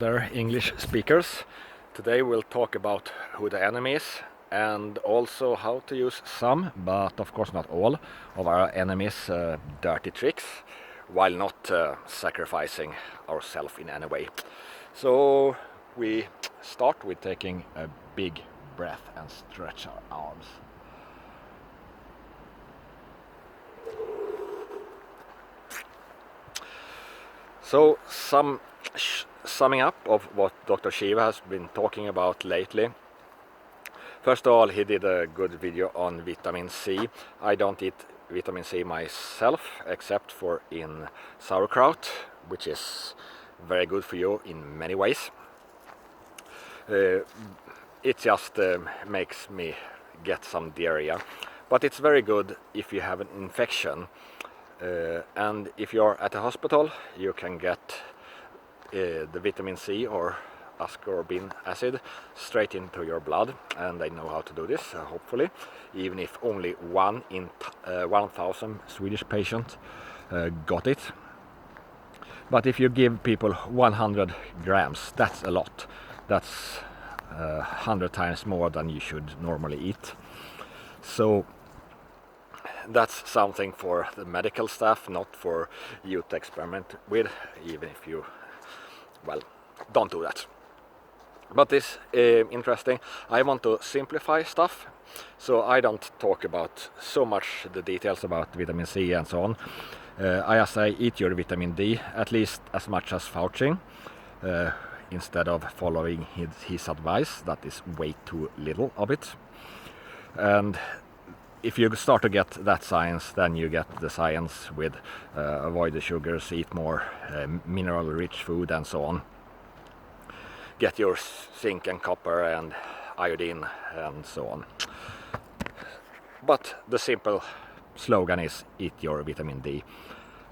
They're English speakers. Today we'll talk about who the enemy is and also how to use some, but of course not all, of our enemies' dirty tricks while not sacrificing ourselves in any way. So we start with taking a big breath and stretch our arms. So summing up of what Dr. Shiva has been talking about lately. First of all, he did a good video on vitamin C. I don't eat vitamin C myself, except for in sauerkraut, which is very good for you in many ways. It just makes me get some diarrhea, but it's very good if you have an infection. And if you're at a hospital, you can get the vitamin C or ascorbinic acid straight into your blood, and they know how to do this, hopefully, even if only 1 in 1,000 Swedish patients got it. But if you give people 100 grams, that's a lot. That's 100 times more than you should normally eat. So that's something for the medical staff, not for you to experiment with, even if you, well, don't do that. But this is interesting. I want to simplify stuff, so I don't talk about so much the details about vitamin C and so on. I say eat your vitamin D at least as much as Fauci, instead of following his advice. That is way too little of it. And if you start to get that science, then you get the science with avoid the sugars, eat more mineral-rich food and so on. Get your zinc and copper and iodine and so on. But the simple slogan is eat your vitamin D,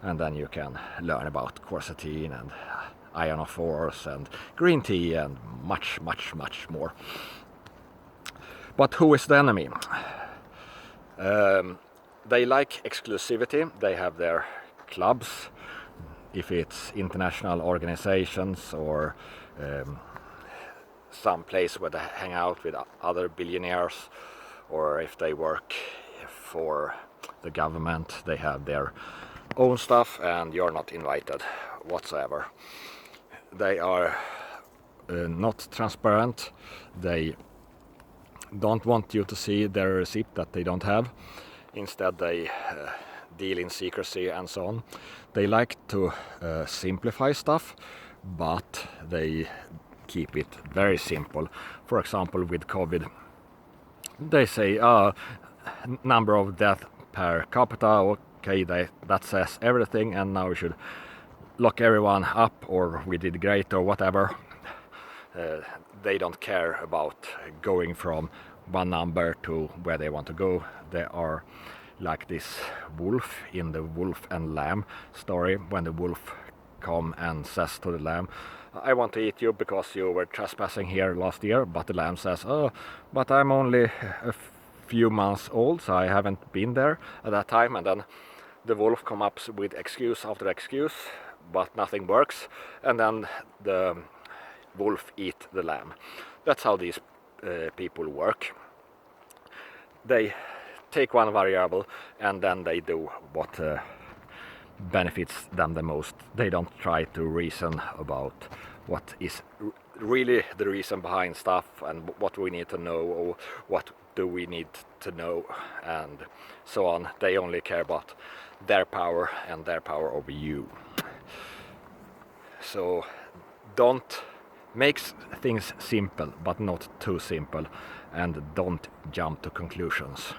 and then you can learn about quercetin and ionophores and green tea and much more. But who is the enemy? They like exclusivity. They have their clubs, if it's international organizations or some place where they hang out with other billionaires, or if they work for the government, they have their own stuff and you're not invited whatsoever. They are not transparent. They don't want you to see their receipt that they don't have. Instead they deal in secrecy and so on. They like to simplify stuff, but they keep it very simple. For example, with COVID, they say number of deaths per capita, okay, that says everything, and now we should lock everyone up, or we did great, or whatever. They don't care about going from one number to where they want to go. They are like this wolf in the wolf and lamb story, when the wolf come and says to the lamb, I want to eat you because you were trespassing here last year, but the lamb says, oh, but I'm only a few months old, so I haven't been there at that time. And then the wolf come up with excuse after excuse, but nothing works, and then the wolf eat the lamb. That's how these people work. They take one variable and then they do what benefits them the most. They don't try to reason about what is really the reason behind stuff and what we need to know, or what do we need to know, and so on. They only care about their power and their power over you. So don't make things simple, but not too simple, and don't jump to conclusions.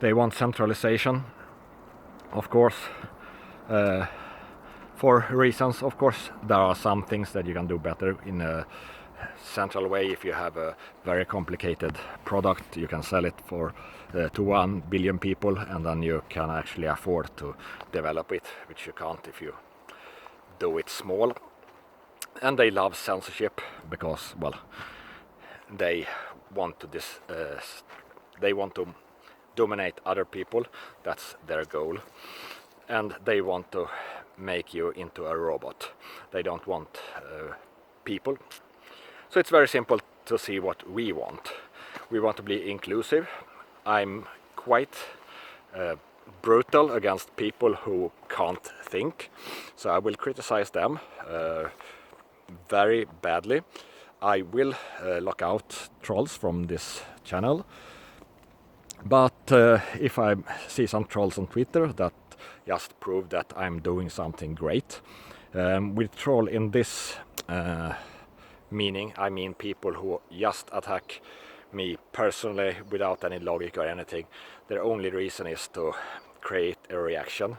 They want centralization, of course, for reasons. Of course, there are some things that you can do better in a central way. If you have a very complicated product, you can sell it for to 1 billion people, and then you can actually afford to develop it, which you can't if you do it small. And they love censorship because, well, they want to dominate other people. That's their goal. And they want to make you into a robot. They don't want people. So it's very simple to see what we want. We want to be inclusive. I'm quite brutal against people who can't think, so I will criticize them very badly. I will lock out trolls from this channel, but if I see some trolls on Twitter that just prove that I'm doing something great, with troll in this meaning, I mean people who just attack me personally without any logic or anything. Their only reason is to create a reaction,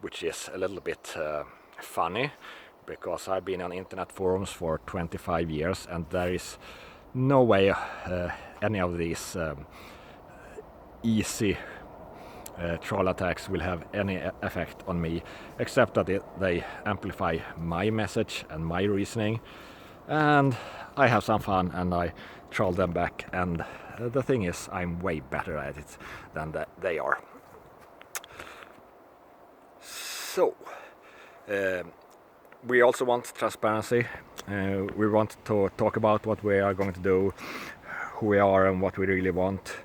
which is a little bit funny, because I've been on internet forums for 25 years and there is no way any of these easy troll attacks will have any effect on me, except that they amplify my message and my reasoning, and I have some fun and I troll them back, and the thing is I'm way better at it than they are. So we also want transparency. We want to talk about what we are going to do, who we are and what we really want.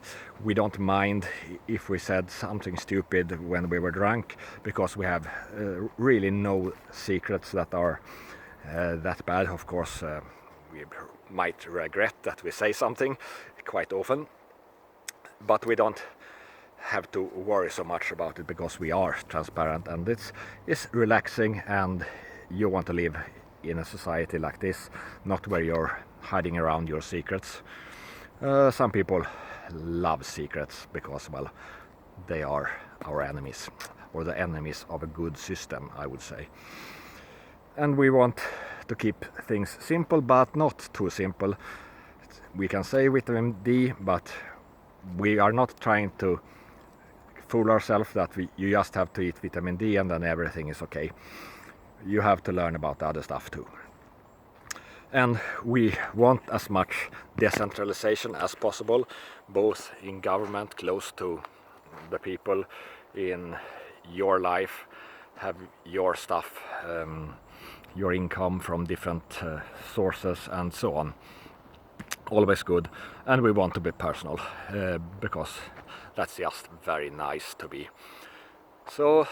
We don't mind if we said something stupid when we were drunk, because we have really no secrets that are that bad. Of course, we might regret that we say something quite often, but we don't have to worry so much about it because we are transparent, and it's relaxing, and you want to live in a society like this, not where you're hiding around your secrets. Some people love secrets because, well, they are our enemies, or the enemies of a good system, I would say. And we want to keep things simple, but not too simple. We can say vitamin D, but we are not trying to fool ourselves that you just have to eat vitamin D and then everything is okay. You have to learn about the other stuff too. And we want as much decentralization as possible, both in government, close to the people, in your life, have your stuff, your income from different sources and so on. Always good. And we want to be personal, because that's just very nice to be. So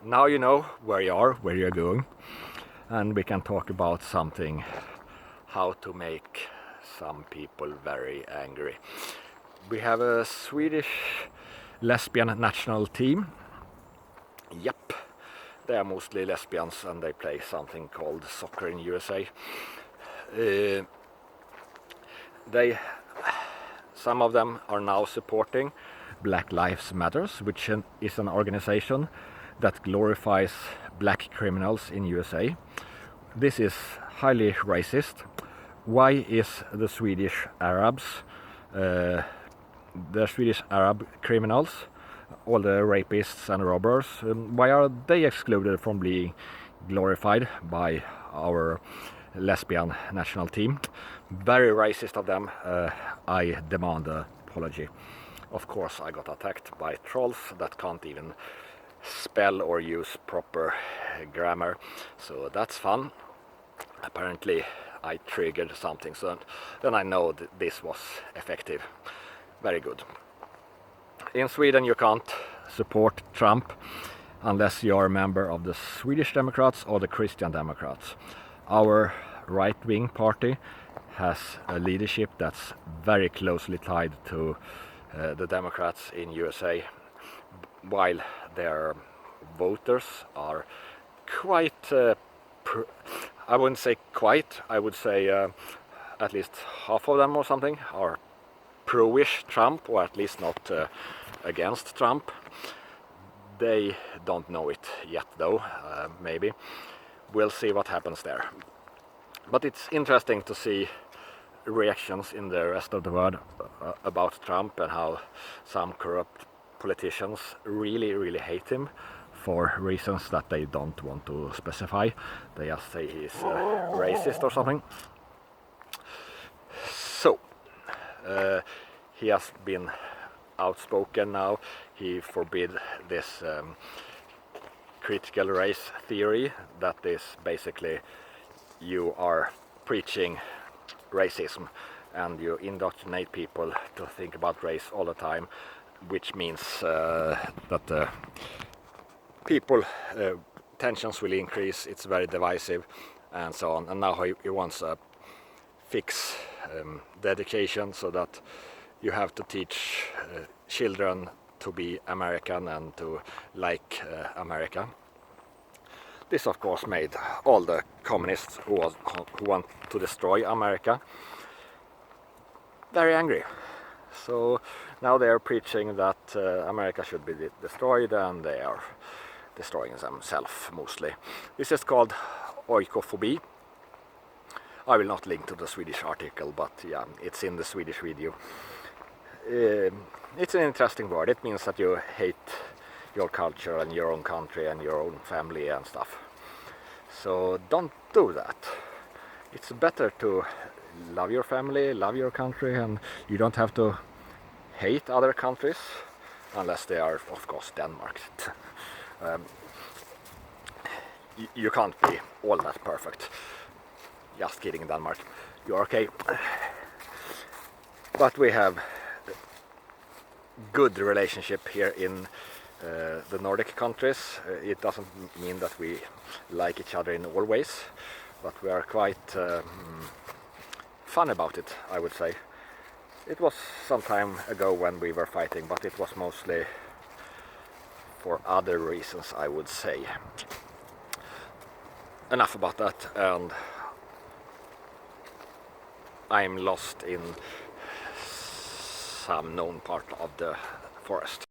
now you know where you are, where you're going, and we can talk about something, how to make some people very angry. We have a Swedish lesbian national team. Yep, they are mostly lesbians and they play something called soccer in USA. Some of them are now supporting Black Lives Matters, which is an organization that glorifies black criminals in USA. This is highly racist. Why is the Swedish Arabs, the Swedish Arab criminals, all the rapists and robbers, why are they excluded from being glorified by our lesbian national team? Very racist of them. I demand an apology. Of course, I got attacked by trolls that can't even spell or use proper grammar, so that's fun. Apparently I triggered something, so then I know that this was effective. Very good. In Sweden you can't support Trump unless you're a member of the Swedish Democrats or the Christian Democrats. Our right-wing party has a leadership that's very closely tied to the Democrats in USA, while their voters are quite, I wouldn't say quite, I would say at least half of them or something are pro-ish Trump, or at least not against Trump. They don't know it yet though, maybe. We'll see what happens there. But it's interesting to see reactions in the rest of the world about Trump, and how some corrupt politicians really hate him for reasons that they don't want to specify. They just say he's racist or something. So he has been outspoken now. He forbid this critical race theory, that is basically you are preaching racism and you indoctrinate people to think about race all the time, which means that people tensions will increase. It's very divisive and so on. And now he wants a fix the education so that you have to teach children to be American and to like America. This of course made all the communists who want to destroy America very angry. So now they are preaching that America should be destroyed, and they are destroying themselves mostly. This is called oikophobia. I will not link to the Swedish article, but yeah, it's in the Swedish video. It's an interesting word. It means that you hate your culture and your own country and your own family and stuff. So don't do that. It's better to love your family, love your country, and you don't have to hate other countries, unless they are, of course, Denmark. You can't be all that perfect. Just kidding, Denmark. You're okay. But we have good relationship here in the Nordic countries. It doesn't mean that we like each other in all ways, but we are quite fun about it, I would say. It was some time ago when we were fighting, but it was mostly for other reasons, I would say. Enough about that, and I'm lost in some known part of the forest.